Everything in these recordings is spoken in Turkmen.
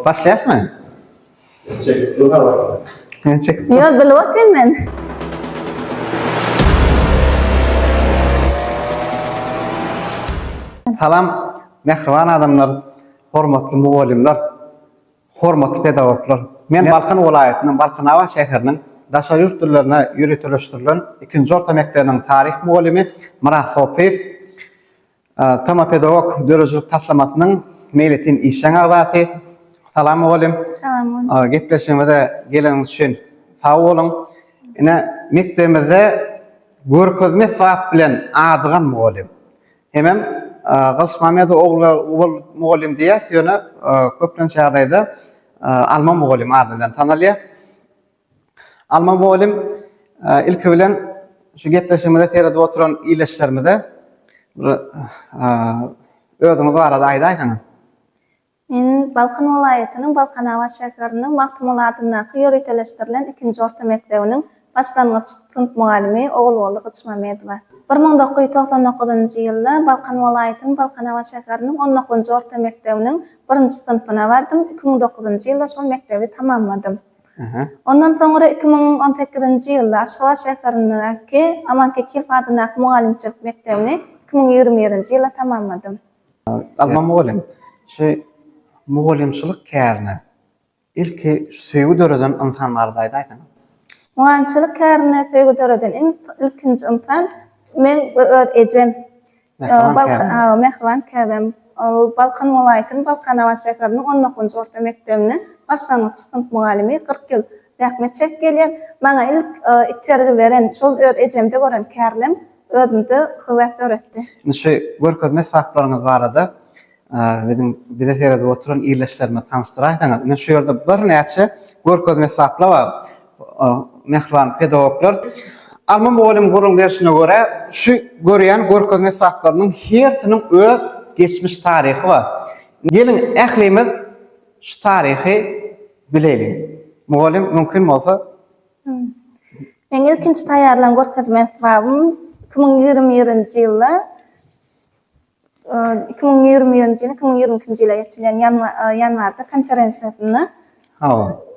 Başlayasın. Çek, yukarı bak. Çek. Yo, bilip otayım ben. Salam, mehriban adamlar, hormatly mugallimler, hormatly pedagoglar. Men Balkan welaýatynyň Balkan Awa şäheriniň daşary ýurtlaryna ýüretileşdirilen 2-nji orta mekdebiniň taryh mugallimi Miras Sopeýew, tama pedagog dörejilik taslamasynyň meýletin işleň agzasy. Salam mugallim. Salam. Gepleşmede geleňiz üçin sag bolun. Ine mekdebimizde görkezme sap bilen adygan mugallim. Hemem Gılış Mamedov oğul mugallim diye söýne köplen şäherde Alman mugallim ady bilen tanalýar. Alman mugallim ilki bilen şu gepleşmede terede oturan ileşlerimizde ödüňiz barada aýdaýsyňyz. Men Balkan welaýatynyň Balkan Awa şäheriniň Maktumul adyna ýüretileşdirilen 2-nji orta mekdebiniň başlangyç sınıf mugallimi Oğul Gılış Mamedowa. 1999-njy ýylda Balkan welaýatynyň Balkan Awa şäheriniň 19-njy orta mekdebiniň 1-nji sınıfyna bardym. 2009-njy ýylda şol mekdebi tamamladym. Ondan soňra 2018-nji ýylda Aşgabat şäherindäki Amanke Kilp adyna mugallimçilik mektebini 2021-nji ýylda tamamladym. Alman mugallim. Şu mugallimçilik kärine ilki söýgü döreden insanlarda aýdaýsyň. Mugallimçilik kärine söýgü döreden ilkinji insan men öz ejem. Mehriban käbem. Balkan welaýatynyň Balkan Awa şäheriniň 19-njy orta mektebiniň başlangyç sınıf mugallimi 40 ýyl rahmet çek gelýär. Maňa ilk içerigi beren şol öz ejemde gören kärlem özümde höwet öğretdi. Şu görkezme saplaryňyz barada bize terede oturan iyileşlerime tanıştıraýsaňyz. Men şu ýerde bir näçe görkezme saplar bar. Mehriban pedagoglar Alman mugallim gurun berişine göre şu görýän görkezme saplarynyň hersiniň öz geçmiş tarihi bar. Gelin ählimiz şu tarihi bilelim. Mugallim mümkin bolsa. Men ilkinji taýýarlan görkezme saplarym 2020-nji ýylda 2020-nji ýyly 2022-nji ýyla geçilen ýanwarda konferensiýasyna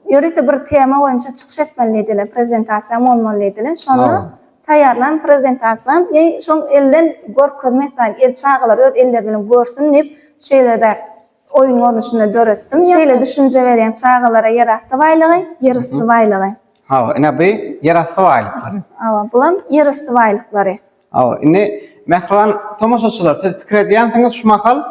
ýöreti bir tema boýunça çykyş etmeli ediler, prezentasiýa bolmaly ediler. Şonu taýýarlan prezentasiýam, şoň elden görkezme el çağlar öz eller bilen görsün dip şeýlere oýun onuşuna döretdim. Şeýle düşünje berýän çağlara ýeratdy baýlygy, ýerüstü baýlygy. Ine bu ýerasty baýlyklary. Bulam ýerüstü baýlyklary. Ine mehriban tomoşaçylar, siz pikir edýänsiňiz şu mahal,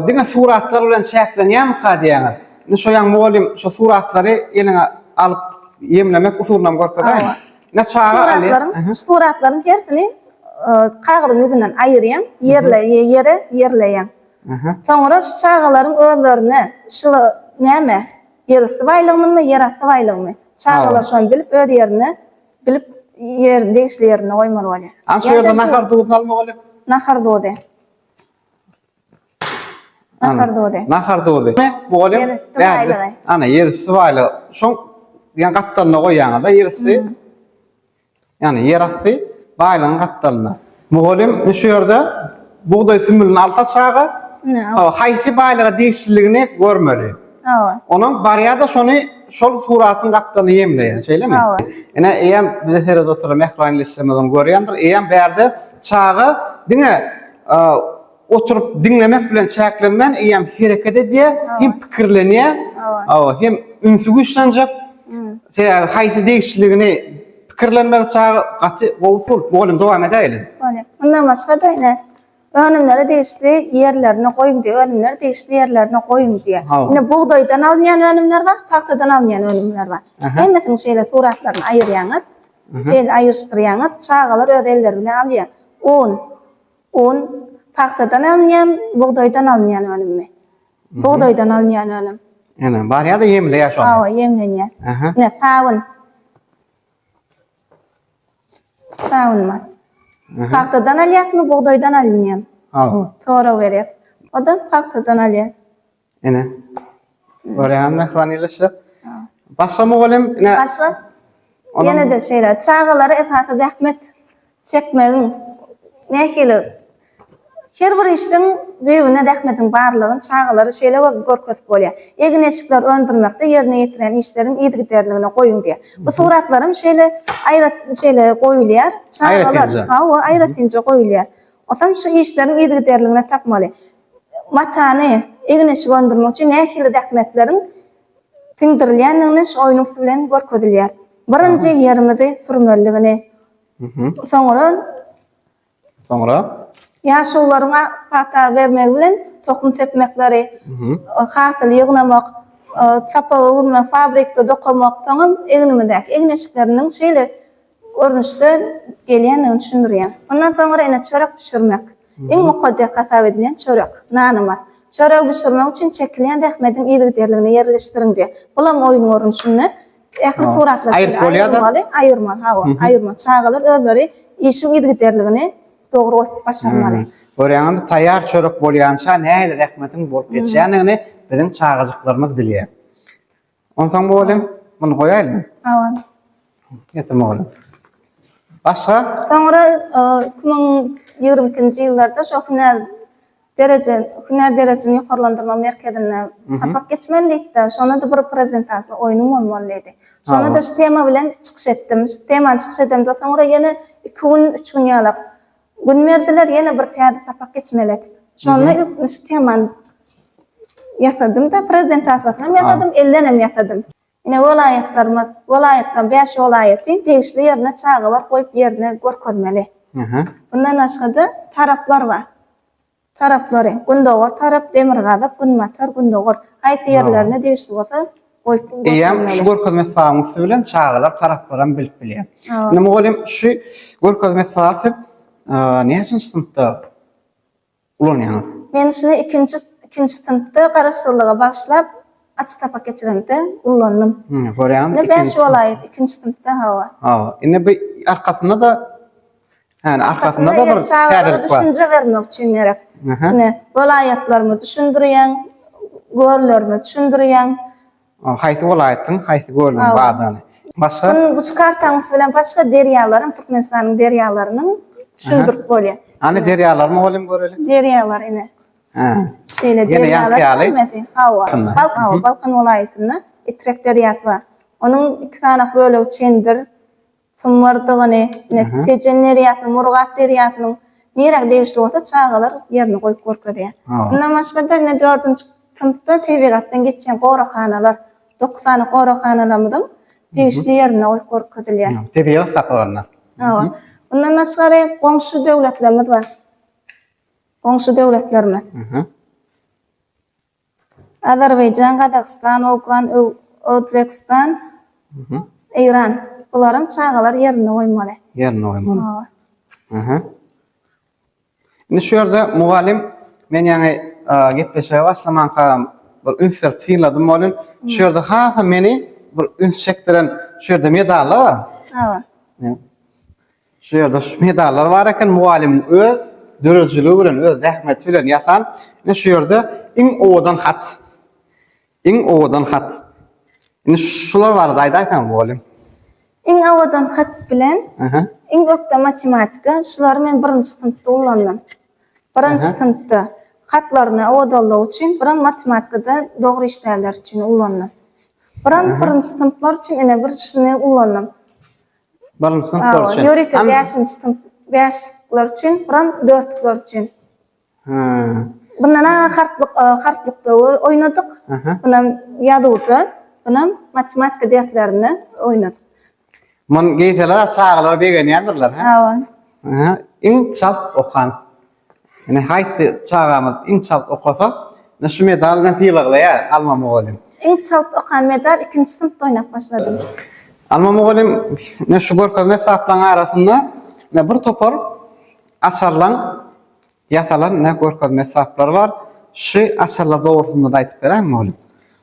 diňe suratlar bilen çäklenýän diýäňiz. Ine şo ýan mugallim şu suratlary eliňe alyp ýemlemek usuluna görkezýär. Ne çağa ali? Suratlaryň hersini kagazyň ýüzünden aýyrýan, ýerleýän. Soňra şu çağalaryň özlerine şu näme? Ýerüstü baýlygymymy, ýerasty baýlygymmy? Çağalar şonu bilip öz ýerini bilip yer değişlerini oýmaly bolýar. Şu ýerde nahar duýup almaly. Nahar duýdy. Nahar duýdy. Mugallim ana ýerüstü baýlygy. Şoň ýan gatdalyna goýýaňyzda ýerüstü ýani ýerasty baýlygyň gatdalyna. Mugallim şu ýerde buğday sümülini alta çağa, haýsy baýlyga değişikligini görmeli. Onun bariyada şol suratyň gatdalyny ýemleýär, şeýlemi? Ene eýem bize terede oturan mehriban ileşmeden görýändir. Eýem berde çağa diňe oturup dinlemek bilen çäklenmän eýem hereket edýär, hem pikirlenýär, hem ünsü güçlenjek. Haýsy değişikligini pikirlenmeli çağa gaty bolsun, bolim dowam edeýin. Ondan başga da ine önümlere değişti yerlerine koyun diye, önümler değişti yerlerine koyun diye. Yine buğdaydan alınyan önümler var, paktadan alınyan önümler var. Hemmetin şeýle suratlaryny aýyrýaňyz, şeýle aýyrşdyrýaňyz, çağalar öz eller bilen alýar. Un paktadan alınyan, buğdaydan alınyan önümmi. Buğdaydan alınyan önüm. Ene barýada ýemleýär şonu. Ýemlenýär. Ine sawun mat. Paktadan alýarmy, buğdaydan alýan? Toğra berýär. O da paktadan alýar. Ene. Görýän mehriban ileşler. Başga mugallim ine başga ýene de şeýle çağalary etatda zähmet çekmegiň nähili Her bir işin düýbüne dähmetiň barlygyny çağaları şeýle görkezip bolýar. Egneşikler öndürmekde ýerine ýetiren işleriň ýygyderligine goýun diýär. Bu suratlarym şeýle şeýle goýulýar. Çağalar hawa aýratynja goýulýar. Otam şu işleriň ýygyderligine tapmaly. Matany egneşik öndürmek üçin nähili dähmetleriň tiňdirilýändigini şu oýnuň bilen görkezilýär. Birinji ýerimizi sürmelligini. Soňra ýaşuwlaryňa pata bermek bilen tokum sepmekleri, hasyl ýygnamak, tapa urma, fabrikda dokumak, soňam egnimidäki egneşikleriniň şeýle görnüşde gelýändigini düşündirýär. Ondan soňra ene çörek pişirmek. Eň mukaddes hasap edilen çörek, nanymaz. Çörek pişirmek üçin çekilýän dähmetiň ýygyderligini ýerleşdiriň diýär. Bulam oýun görnüşini ähli suratlar aýyrmaly, hawa, aýyrma. Çağalar özleri işin ýygyderligini dogry başarmaly. Görýäňiz taýýar çörek bolýança nähili dähmetiň bolup geçýändigini biziň çağajyklarymyz bilýär. Ondan bolym, muny goýaýlymy? Hawa. Ýetim oğlum. Başga? Soňra 2020-nji ýyllarda şu hüner derecesini ýokarlandyrma merkezine tapak geçmelikde. Şona da bir prezentasiýa oýnum bolmalydy. Şona da şu tema bilen çykyş etdim. Şu temany çykyş edimde soňra ýene 2 gün 3 gün ýalap gün berdiler, ýene bir täze tapak geçmeletip. Şonu şu temany ýasadym da prezentasiýasyny ýasadym, ellenem ýasadym. Ine welaýatdan 5 welaýaty degişli ýerine çağalar goýup ýerine görkezmeli. Bundan aşgada taraplar bar. Taraplary, gündogor tarap, demirgazap, günmatar, gündogor. Haýsy ýerlerine degişli bolsa goýup görkezmeli. Eýem şu görkezme sahaty bilen çağalar taraplardan bilip bilýär. Nima bolýan şu görkezme sahaty näçe sınıfda ulanýar? Men şunu ikinci sınıfda garaşdyrlyga başlap açık tapak geçirende ullandım. Görýän. Ne 5 welaýat ikinci sınıfda hawa. Ine bu arkasynda da arkasynda da bir täzelik bar. Düşünje bermek üçin gerek. Ne welaýatlarmy düşündirýän, görlermi düşündirýän. Haýsy welaýatyň, haýsy görlüň badany. Başga Bu kartaňyz bilen başga derýalarym Türkmenistanyň derýalarynyň düşündirip bolýar. Ani derýalarmy bolym görelim. Derýalar ine. Şeýle derýalar himeti. Hawa. Balkan welaýatyna Itrek deryasy bar. Onuň 2 tanak bölegi çendir. Summardygyny, Tejen deryasy, Murgat derýasynyň nerek degişli bolsa çağalar ýerine goýup görkezýär. Bundan başga da 4-nji sınıfda tebigatdan geçen gorakanalar, 90 gorakaнаlarymyň degişli ýerine goýup görkezilýär. Tebigat saklaryna. Hawa. Bundan naşgary goňşy döwletlerimiz bar. Goňşy döwletlerimiz. Azerbaýjan, Gazaqstan, Özbekistan, Iran. Bularym çağalar ýerine goýmaly. Ýerine goýmaly. Indi şu ýerde mugallim men ýani gepleşe başlamanka bir ünsür tiýladym bolýan. Şu ýerde hasa meni bir üns çekdiren şu ýerde medallar bar. Hawa. Şu ýerde şu medallar bar eken mugallim öz dörejiligi bilen, öz zähmeti bilen ýasan. Ine şu ýerde iň owadan hat. Iň owadan hat. Ine şular barada aýdaýsam mugallim. Iň owadan hat bilen iň ökde matematika, şular men 1-nji sınıfda ullandım. 1-nji sınıfda hatlaryny owadallaw üçin, biram matematikada dogry işlerler üçin ullandım. Biram 1-nji sınıflar üçin ene bir şuny ullandım. 1-nji sınıflar üçin. Ýörekde 5-nji sınıf 5ler üçin, biram 4ler üçin. Bundan harplykda oýnadyk. Bundan ýazyda, bundan matematika derslerini oýnadyk. Mun geyseler çağalar begenýärdirler, Hawa. Iň çap okan. Ene haýsy çağamyz iň çap okasa, şu medalny tiýlaglaýar, almamy bolýan. Iň çap okan medal 2-nji sınıfda oýnap başladym. Almamy bolýan, ne şu görkezme saplaryň arasynda ne bir topar açarlan ýasalan ne görkezme saplary bar. Şu açarlar dogrusynda da aýtyp berem bolýan.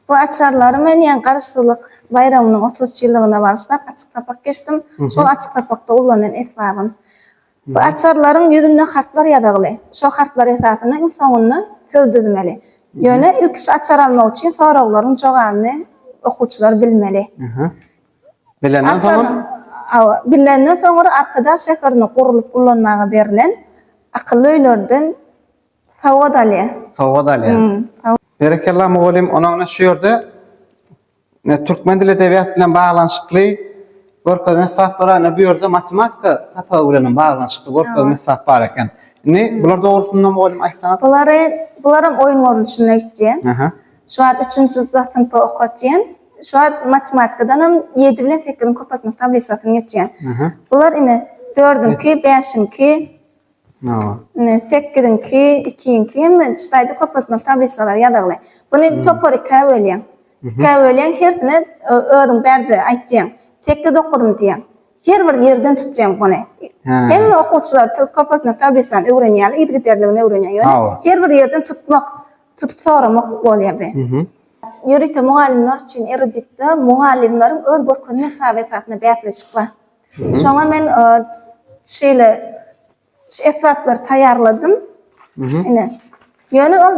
Bu açarlary men ýa garaşdyrlyk bayramynyň 30 ýyllygyna başlap açyk tapak geçdim. Şol açyk tapakda ullanan esbabym. Bu açarlaryň ýüzünde harflar ýazagly. Şo harflar esasyna iň soňunda söz düzmeli. Ýöne ilk açar almak üçin soraklaryň jogabyny okuwçylar bilmeli. Bilenden soňra bilenden soňra arkadaş şekerini gurulyp ullanmagy berilen akylly öýlerden Sowga dalýar. Sowga dalýar. Berekellah mugallim ona şu ýerde türkmen dili edebiyat bilen baglanşykly görkezme mesap bar, bu ýerde matematika sapagy bilen baglanşykly görkezme mesap bar eken. Bular dogrusyny mugallim aýtsaňyz. Bularam oýun görnüşine gitjek. Şu an 3-nji sınıfta okutjak. Şu an matematikadan 7 bilen 8-in köpetme tablisatyny geçýän. Bular ine 4-nki, 5-nki, 8-nki, 2-nki hem ştaýda köpetme tablisalar ýadagly. Buny topar 2-ge bölýän. 2-ge bölýän hertine ödüm berdi aýtjak. Tekde okudum diýen. Her bir yerden tutjam buny. Hem okuwçylar köpetme tablisany öwrenýär, ýigitlerdigini öwrenýär. Her bir yerden tutup soramak bolýar be. Ýörite mugallimler üçin eruditde mugallimleriň öz görkezme sabihatyny bäfleşik bar. Şoňa men şeýle esaplar taýýarladym. Ine. Ýöne ol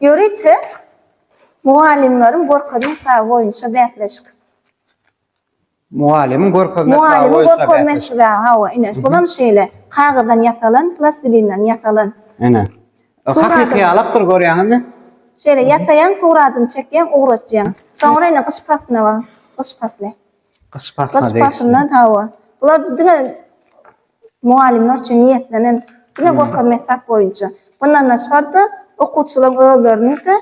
ýörite mugallimleriň görkezme sabihaty boýunça bäfleşik. Muallimin görkezme sabihaty boýunça ine. Bulam şeýle kagadan ýasalan, plastilinden ýasalan. Ine. Hakyky alapdyr görýäňizmi? Şeýle ýasaýan suratyny çekýän, uğratjak. Soňra ine gyşpasna bar. Gyşpasly. Gyşpasyndan hawa. Bular diňe muallimler üçin niýetlenen diňe görkezme sabihaty boýunça. Bundan naşarda okuwçylar özlerini de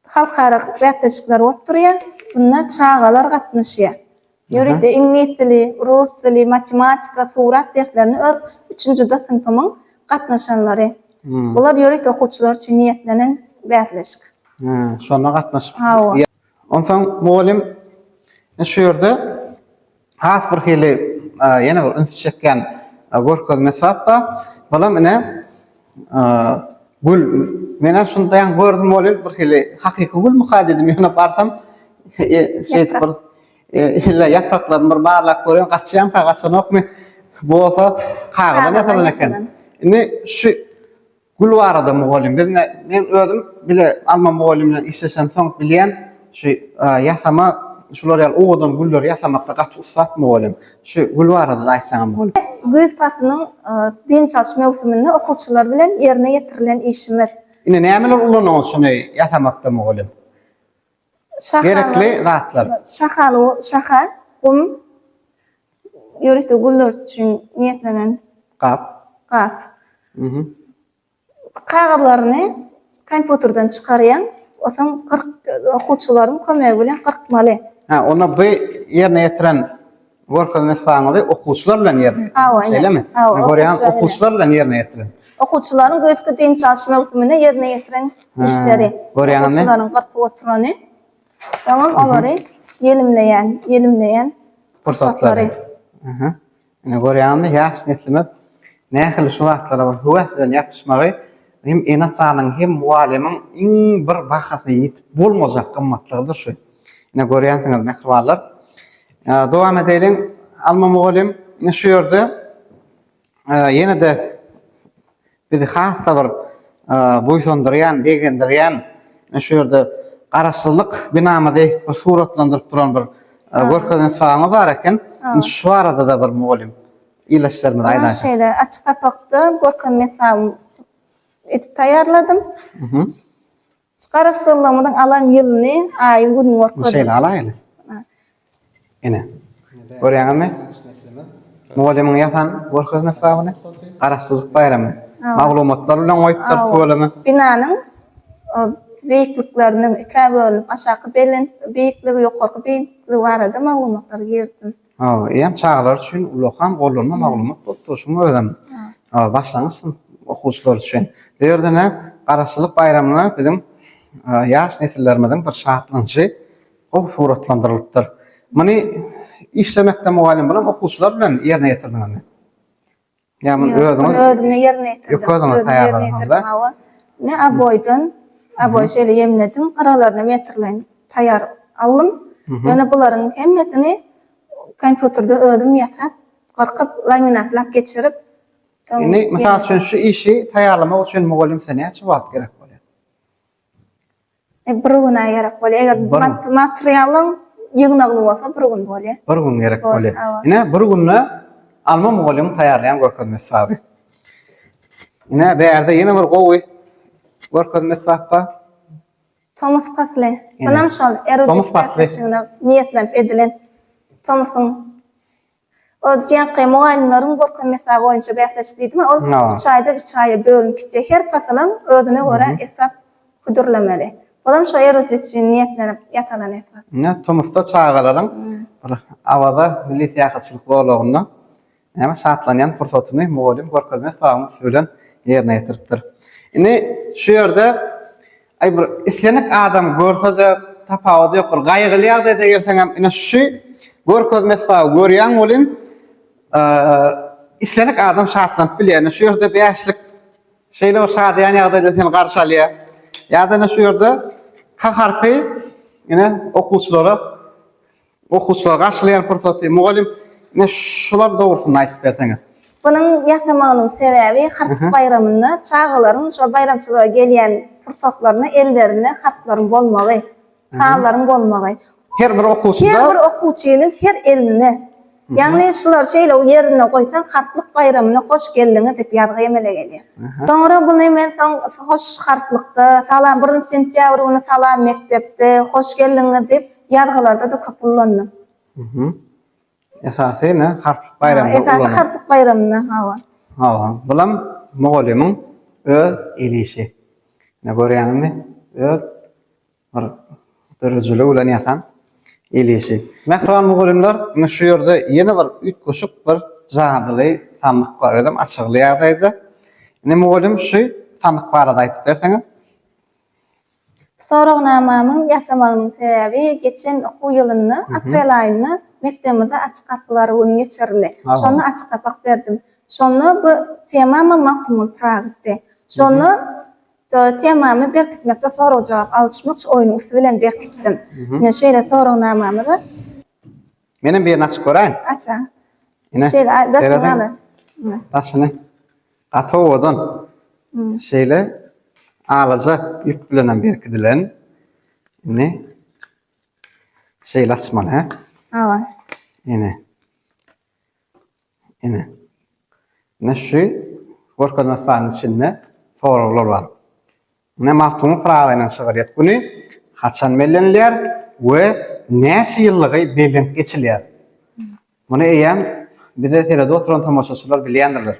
halkara bätleşikler otturýar. Bunlar çağalar gatnaşýar. Ýöride ingliz dili, rus dili, matematika, surat derslerini öz 3-nji sınıfymyň gatnaşanlary. Bular ýöride okuwçylar üçin niýetlenen bätleşik. Şonda gatnaşyp. Ondan mugallim şu ýerde has bir hili ýene bir üns çekýän görkezme sappa. Balam ine gül mena şundaýan gördüm mugallim bir hili hakyky gül mukadedim ýana barsam şeýet bir illa yapraklaryny bir barlak görýän gaçýan kagaçyny okmy bolsa kagadan ýasalan eken. Ine şu gül barada mugallim men özüm bile alman mugallimden işleşen soň bilýän şu ýasama şular ýaly owadan güller ýasamakda gaty ustat mugallim. Şu gül barada aýtsaňam mugallim. Göz pasynyň din çalyşma mewsumyny okuwçylar bilen ýerine ýetirilen işimiz. Ine nämeler ulanýar şunu ýasamakda mugallim? Gerekli zatlar. Şahal, gum, ýörite güller üçin niýetlenen Kap. Kagalaryny kompýuterden çykarýan, osaň 40 okuwçylaryň kömegi bilen 40maly. Ona bu ýerine ýetiren görkezme sabihaty okuwçylar bilen ýerine ýetiren. Şeýlemi? Görýän okuwçylar bilen ýerine ýetiren. Okuwçylaryň gözkü din çalyşma mewsumyny ýerine ýetiren işleri. Okuwçylaryň 40 oturany. Tamam, olary ýelimleýän fursatlary. Ine görýänmi ýaş neslimet nähili şu wagtlara bar höwesden ýapyşmagy hem enatanyň hem muallimiň iň bir bahatly ýetip bolmajak gymmatlygydyr şu. Ine görýänsiňiz mehribanlar. Dowam edelim. Alman mugallim şu ýerde ýene de bizi hassa bir boýsundurýan, begendirýän şu ýerde garaşsyzlyk binamady bir suratlandyryp duran bir görkezme sabihaty bar eken. Şu arada da bir mugallim ýylaşdyrmy aýdan. Şeýle açyk tapakda görkezme sabihaty etip taýýarladym. Garaşsyzlygymyň alan ýylyny, aýy gününi görkezdim. Şeýle alaýly. Ine. Görýäňmi? Muallimiň ýasan görkezme sabihaty garaşsyzlyk bayramy. Maglumatlar bilen oýtdyr bolamy. Binanyň beýiklikleriniň iki bölüp aşağı belen beýikligi ýokarky beýikligi barada maglumatlar ýerdim. Ýa çağlar üçin ulaqan gollanma maglumat tutuşmy özüm. Başlangyç okuwçylar üçin. Ýerdene garaşsyzlyk bayramyna bizim ýaş nesillerimiň bir şartlanjy o suratlandyrylypdyr. Muny işlemekde mugallim bilen okuwçylar bilen ýerine ýetirdiňmi? Ýa-ni özüme ýerine ýetirdim. Ne aboy şeýle ýemledim, garalaryna metirlen taýýar aldym. Ýöne bularyň hemmesini kompýuterde özüm ýasap, garkyp laminatlap geçirip. Ine mysal üçin şu işi taýýarlamak üçin mugallim seni näçe wagt gerek bolýar? Bir gün gerek bolýar. Eger materialyň ýygnagly bolsa bir gün bolýar. Bir gün gerek bolýar. Ine bir günne alma mugallim taýýarlayan görkezme sabihaty. Ine berde ýene bir gowy Görkezme sahpa. Thomas Pasley. Ene. Bunam şol Thomas Pasley. erotik niyetlenip edilen Thomas'ın o jaqy muayinlaryň görkezme sahpa boýunça bäsleşdiýdi. O Ha. 3 aýda 3 aýa bölünip gitje. Her pasalan özüne görä esap kudurlamady. Bunam şol erotik niyetlenip ýatalan esap. Ne Thomas'ta çağalaryň bir awada milli tähasçylyk bolmagyna näme şartlanýan fursatyny mugallim görkezme sahpy bilen ýerine ýetiripdir. Ine şu ýerde ay bir islenik adam görse-de tapawudy ýok, bir gaýgyly ýagdaýda gelseň hem ine şu görkezme sahpy görýän bolyn islenik adam şartlanyp bilýär. Şu ýerde beýäşlik şeýle bir şadyan ýagdaýda seni garşy alýar. Ýa-da şu ýerde haharpy ine okuwçylara garşylayan fursaty mugallim ne şular dogrusyny aýtyp berseňiz. Bunun ýasamagynyň sebebi harp bayramyna çağalaryň şo bayramçylyga gelýän fursatlaryna ellerine harplaryň bolmagy, taýlaryň bolmagy. Her bir okuwçyda Her bir okuwçynyň her eline. Ýagny şular şeýle o ýerine goýsaň harplyk bayramyna hoş geldiňiz diýip ýadga emele gelýär. Soňra buny men hoş harplykda, salam 1 sentýabr güni salam mektepde hoş geldiňiz diýip ýadgalarda da köp kullandım. esasy ne harp bayramda Esasy ulanýar. harplyk bayramyna hawa. Ha, bulam mugallimyň öz elişi. Ne görýänmi? Öz bir dörejili ulan ýasan elişi. Mehriban mugallimler ine şu ýerde ýene bir ütgoşuk bir jadyly sanlyk bar edem açykly ýagdaýda. Ne mugallim şu sanlyk barada aýtyp berseňiz. Soragnamamyň ýasamagynyň sebebi geçen okuw ýylyny aprel aýyny mektebimizde açyk kapylary güni geçirildi. Şonu açyk kapak berdim. Şonu bu temamy maktumul praktykdy. Şonu temamy berkitmekde soraw jogap alışmak oýuny usy bilen berkitdim. Ine şeýle soragnamamy Menem bir açyk görän. aça. Ine. Şeýle daşynaly. Taşyny gatowadan şeýle alaja ýük bilen berkidilen. Ne? Şeýle açmaly, ha? Hawa. Ine. Ne şu görkezme sahpynyň içinde soraglar bar. Ne mahtumy prawaýyna şygarýat güni haçan mellenler we näçe ýyllygy belin geçilýär. Muny eýem bize telede oturan tamaşaçylar bilýändirler.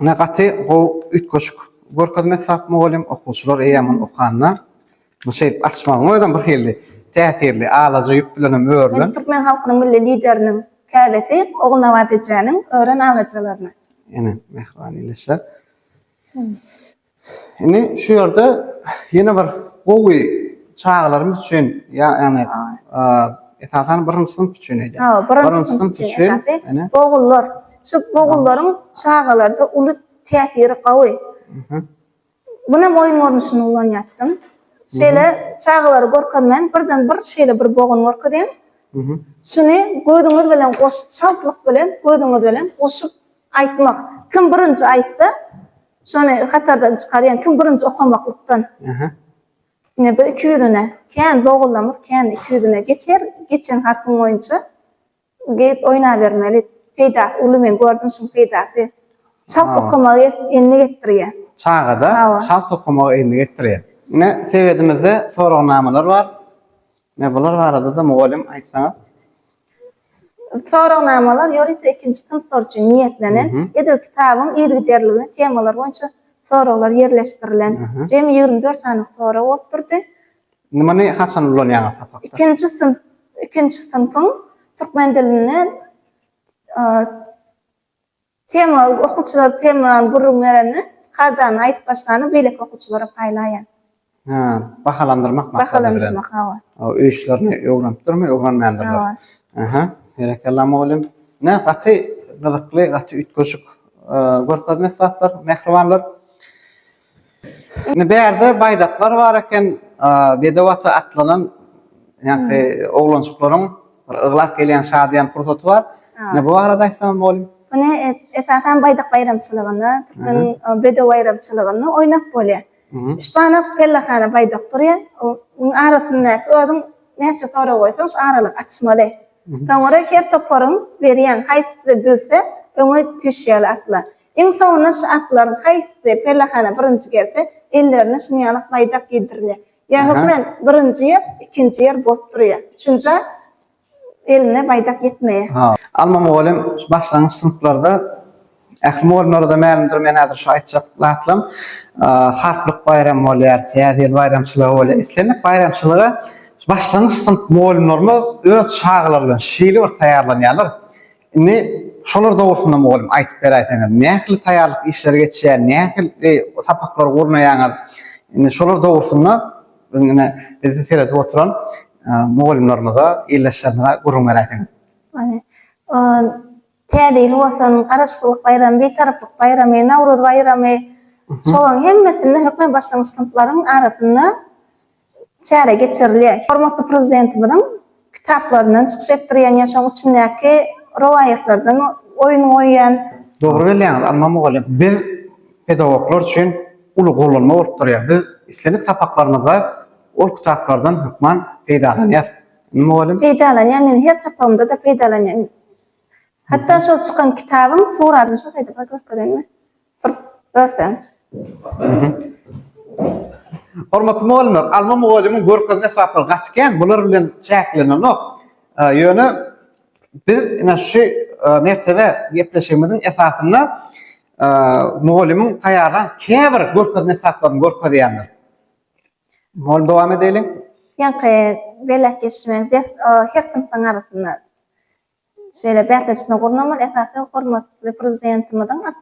Ne gaty bu ütgoşuk görkezme sahpy mugallim okuwçylar eýem okanyna meşe açmagyň öýden bir heldi täsirli alaja ýük bilen öwrülen. Men Türkmen halkynyň milli lideriniň käbesi oğul Nawatejanyň öwren alajalaryna. Ene mehriban ilişler. Ine şu ýerde ýene bir gowy çağlarymyz üçin ýani esasan birinji sınıf üçin edi. Ha, birinji sınıf üçin ene oğullar. Şu oğullaryň çağalarda uly täsiri gawy. Buna moýun görnüşini ulanýatdym. Şeýle çağalary görkezmen birden bir şeýle bir boğun görkezýän. Şunu göýdüňiz bilen goşup çalplyk bilen göýdüňiz bilen goşup aýtmak. Kim birinji aýtdy? Şonu hatardan çykarýan kim birinji okamaklıktan. Ine bir iki ýüzüne, kän boğullamyk, kän iki ýüzüne geçen harpyň boýunça geyip oýna bermeli. Peýda, uly men gördüm şunu peýda. Çap okamagy eline getirýär. çağada çal tokamagy eline getirýär. Ne sebedimizde soragnamalar bar. Ne bular barada da mugallim aýtsaňyz. Soragnamalar ýöre 2-nji sınıflar üçin niýetlenen edil kitabyň ýergi derligine temalar boýunça soraglar ýerleşdirilen. Jemi 24 sanyk sorag bolup durdy. Nimani haçan ulanýar sapakda? 2-nji sınıfyň türkmen diline tema okuwçylar temany gurulmalarını kadan aýtyp başlany beýlek okuwçylara paýlaýan. Ha, bahalandyrmak maksady bilen. Hawa. O öýüşlerini öwrenip durmy, öwrenmändirler. Aha, berekallah mugallim. Ne gaty gyzykly, gaty ütgoşuk görkezme sahplar, mehribanlar. Ne berde baýdaklar bar eken, bedawata atlanan ýa-ni oglançyklaryň bir ıglak gelýän şadyan fursaty bar. Ne bu arada aýtsam mugallim? Buni esasen baydak bayramçylygyny, Türkmen bedo bayramçylygyny oýnap bolýar. 3 tane pellahana baydak durýar. Onuň arasynda özüň näçe sorag goýsaň şu aralyk açmaly. Soňra her toparyň berýän haýsy bilse öňe düşýär atla. Iň soňuna şu atlaryň haýsy pellahana birinji gelse ellerine şunýalyk baýdak giydirilýär. Ya hökmen birinji ýer, ikinji ýer bolup durýar. Üçünji eline baýdak ýetmeýär. Ha. Almam oğlum başlangyç sınıflarda Ahmollarda ma'lumdir men hazır şu aýtjak harplyk bayram bolýar, täzeli bayramçylygy bolýar. Islenek bayramçylygy başlangyç sınıf muallimlerimiz öz şagylar bilen şeýle bir taýýarlanýarlar. Indi şolar dogusunda muallim aýtyp berýär. Nähili taýýarlyk işler geçýär, nähili sapaklar gurnaýaňar. Indi şolar dogusunda bizi seredip oturan muallimlerimize, illeşlerimize gurrun berýär. Täzeli bolsan, garaşsylyk bayram, betaraplyk bayramy, Nawruz bayramy, şolaň hemmesini hökmen başlangyç sınıflaryň arasynda çäre geçirilýär. Hormatly prezidentimiň kitaplaryndan çykyş etdirýän ýaşaň içindäki rowaýatlardan oýun oýan. Dogry bilýäňiz, almam oğlum. Biz pedagoglar üçin uly gollanma bolup durýar. Biz islenip sapaklarymyza ol kitaplardan hökmen peýdalanýar. Nima oğlum? Peýdalanýar, men her tapamda da peýdalanýar. Hatta şol çykan kitabym suradyny şol aýdyp görkezdiňmi? Görsen. Hormatly muallimler, alma muallimim görkezne sapal gatken, bular bilen çäklenenok. Ýöne biz ina şu mertebe gepleşigimiziň esasynda muallimiň taýýarlan käbir görkezne saplaryny görkezýändir. Muallim dowam edelim. Ýa-ni belek geçmek her sınıflaryň arasynda şeýle bätleşine gurnamal esasy hormatly prezidentimiň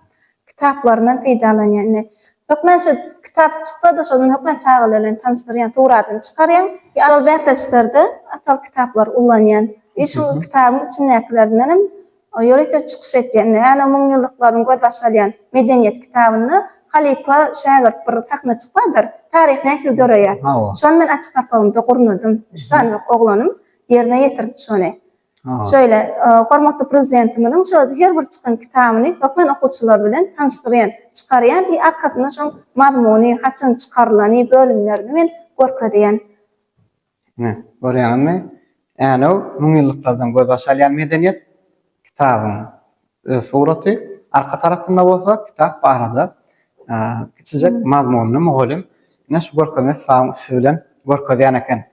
kitaplaryndan peýdalanýar. Hökmen şu kitap çyksa da şonu hökmen çağılar bilen tanışdyrýan, turadyny çykarýan, ýa-da bätleşlerde atal kitaplar ullanýan. Şu kitabyň içindäkilerden hem ýöreýte çykyş etýän, ýa-ni 1000 ýyllyklaryň göz başalýan medeniýet kitabyny Halipa şagirt bir takna çykmadyr. Tarih nähili görýär. Şonu men açyk tapawymda gurnadym. 3 tane oglanym ýerine ýetirdi şonu. Şöyle, hormatly prezidentimiň şu her bir çykan kitabyny hökmen okuwçylar bilen tanışdyrýan, çykarýan, bir arkasyna şu mazmuny, haçan çykarylany bölümlerini men görkezýän. Görýänmi? Ýani 1000 ýyllyklaryň göz başalýan medeniýet kitabyň suraty arka tarapynda bolsa, kitap barada kiçijek mazmuny muallim näşe görkezme bilen görkezýän eken.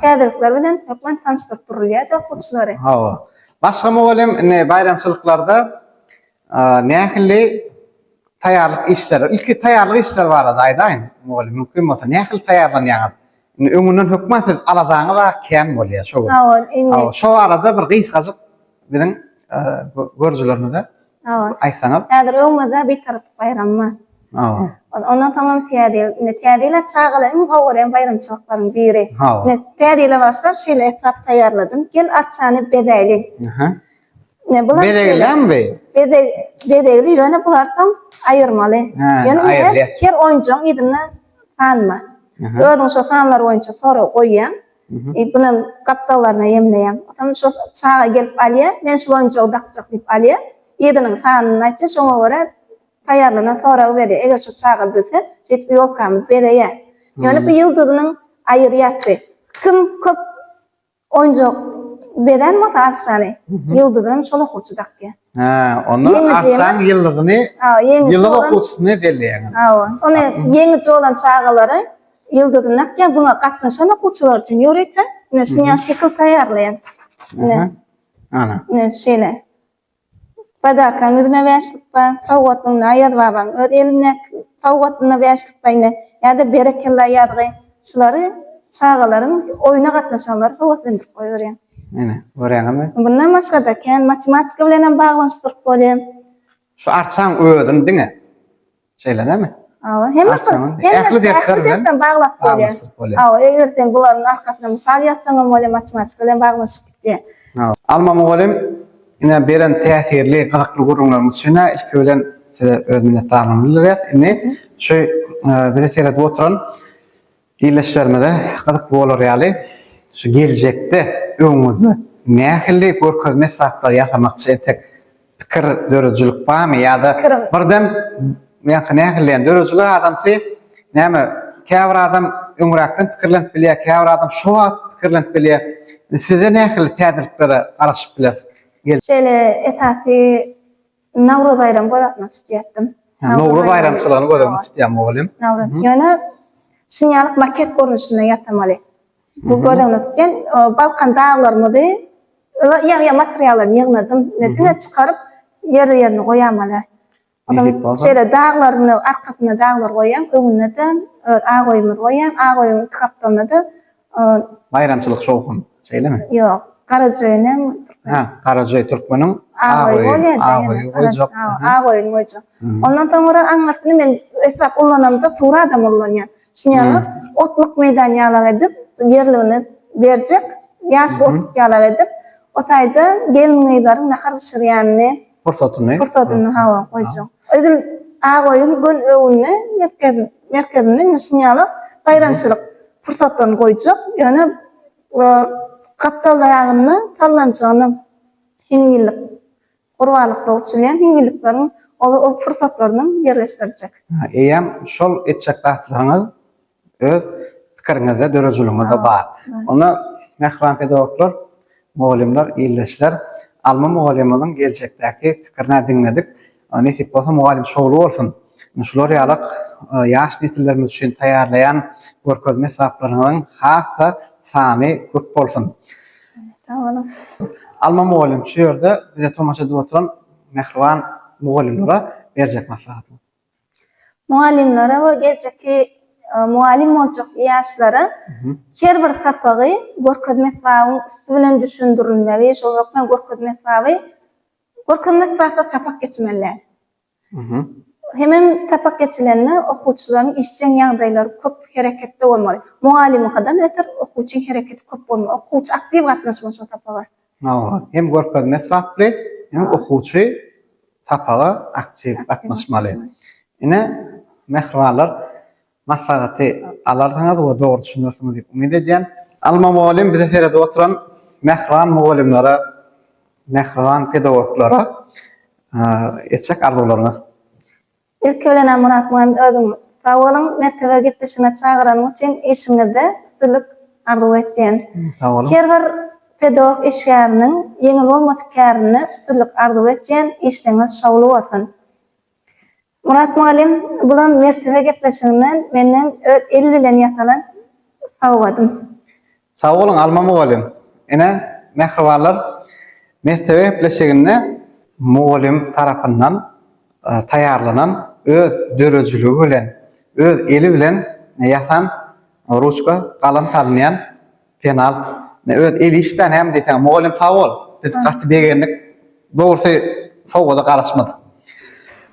Täzelikler bilen hökmen tanışdyryp durulýar da okuwçylary. Başga muallim bayramçylyklarda nähili taýýarlyk işler, ilki taýýarlyk işler barada aýdaýyn. Muallim mümkin bolsa nähili taýýarlanýar. Öňünden hökmen siz alazaňyz da kän bolýar şo. Şo arada bir gysgazyk biziň görüjülerimize aýtsaňyz. Häzir öňümizde bir tarap bayramy. Ondan tamam täzeli çağılar iň gowran bayramçylyklaryň biri. Täzeli başlar şeýle etap taýýarladym. Gel arçany bedeli. Bedegilenmi? Bedeli ýöne bulardan aýyrmaly. Ýöne her oýunçyň ýedine tanma. Öňüň şo tanlar boýunça sora goýýan. Bunu kapitallaryna ýemleýän. Tam şo çağa gelip alýar, men şu boýunça odakjak diýip alýar. Ýediniň tanyny aýtsa şoňa görä taýýarlanan sonra berýär. Eger şu çağa bilse, jetip ýokamy berýär. Ýöne bu ýyldyzynyň aýyrýasy. Kim köp oýunjak beden mi arçany? Ýyldyzyny şol okuwçy dakky. Onu arçan ýyldyzyny, ýyldyz okuwçysyna berýär. Onu ýeňiçi bolan çağalary ýyldyzyny dakky buna gatnaşan okuwçylar üçin ýöreýär. Näşe şekil taýýarlaýan. Şeýle. Badakan özüme beşlik ba, tawgatlygyna aýar babaň, öz eline tawgatlygyna beşlik baýna, ýa-da berekella ýadgy, şulary çağalaryň oýuna gatnaşanlar howatlandyryp goýýarýan. Görýänmi? Bundan başga da kän matematika bilen baglanşdyryp bolýar. Şu arçan öýdün diňe. Şeýle dämi? Ähli dersler bilen baglap bolýar. Egerden bularyň arkasyna mysal ýatsaňam bolýar matematika bilen baglanşyp gitýär. Alma muallim ina beren täsirli gazakly gurrunlarymyz üçin ilki bilen size öz minnetdarlygymy bildirýär. Indi şu bize seredip oturan ýyleşlerimize gazak bolar ýaly. Şu geljekde öňümizde nähili görkezme saplar ýasamakçy etek pikir dörejlik barmy ýa-da birden nähili dörejlik adamsy näme käbir adam öňürakdan pikirlenip bilýär, käbir adam şo wagt pikirlenip bilýär. Size nähili täzirliklere garaşyp bilersiz? Şeýle esasy Nowruz ayram gözatna tutýatdym. Nowruz bayramçylygyny gözüňe tutýan mugallim. Nowruz. Ýöne sinýalyk maket görnüşinde ýatamaly. Bu gözüňe tutýan balkan dağlarmydy? Ya materiallar ýygnadym, netine çykaryp ýerine goýamaly. Adam şeýle dağlaryny arkasyna dağlar goýan, öňüne de agoýmy goýan, agoýmy kapdanyna da Bayramçylyk şowkun, şeýlemi? ýok, Karajoýny Karajoy türkmeniň agoýy goýjak. Ondan soňra aňartyny men esap ullanamda sura adam ullanýan. Şeýle otluk meýdan ýalag edip, ýerligini berjek, ýaş otluk ýalag edip, otaýda gelmeýlaryň nahar bişirýänini Fursatyny hawa goýjak. Edil agoýym gün öwüne merkezine şeýle bayramçylyk fursatlaryny goýjak. Ýöne kaptallaryny tallanjagyny hiňillik gurbalykda uçurýan hiňillikleriň o fursatlaryny ýerleşdirjek. Eýem şol etjek batlaryňyz öz pikiriňizde dörejiliginde bar. Ona mehran pedagoglar, mugallimler, ýyldaşlar Alman mugallimynyň geljekdäki pikirini diňledik. Näsip bolsa mugallim şowlu bolsun. Şular ýalyk ýaş netillerimiz üçin taýýarlayan görkezme saplarynyň hassa sany köp bolsun. Tamam. Alman mugallim şu ýerde bize tomaşa edip oturan mehriban mugallimlere berjek maslahaty. Muallimlere we geljeki muallim boljak ýaşlara her bir tapagy görkezme sababyň üstü bilen düşündirilmeli. Şol wagtda görkezme sababy tapak geçmeli. Hemen tapak geçilenle okuwçylaryň işçiň ýagdaýlary köp hereketde bolmaly. Muallimi kadar öter okuwçyň hereketi köp bolmaly. Okuwçy aktyw gatnaşmaly şol tapaga. Hem görkezme sabaply, hem okuwçy tapaga aktyw gatnaşmaly. Ine mehribanlar maslahaty alardyňyz we dogry düşünýärsiňiz diýip umyt edýän. Alman mugallim bize serede oturan mehriban mugallimlere, mehriban pedagoglara etjek arzuwlaryňyz. İlk bilen Murat muallim özüň sag bolyň, mertebe gitmişine çagyran üçin işiňizde üstünlik arzu etýän. Her bir pedagog işgäriniň ýeňil bolmadykaryny üstünlik arzu etýän işleňiz şowlu bolsun. Murat muallim, bulan mertebe gitmişinden menden el bilen ýatalan sawgadym. Sag bolun Alman mugallim. Ene mehribanlar mertebe gitmişiginde mugallim tarapyndan taýarlanan öz dörejiligi bilen, öz eli bilen ýasan ruçka galam salynýan penal, öz eli işden hem diýsen mugallim sag bol. Biz gaty begenlik dogry sowgada garaşmadyk.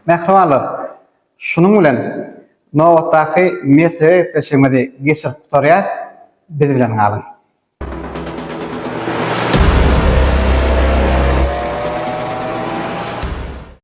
Mehribanlar, şunun bilen nowatdaky mertebe peşemede geçip turýar, biz bilen galyň.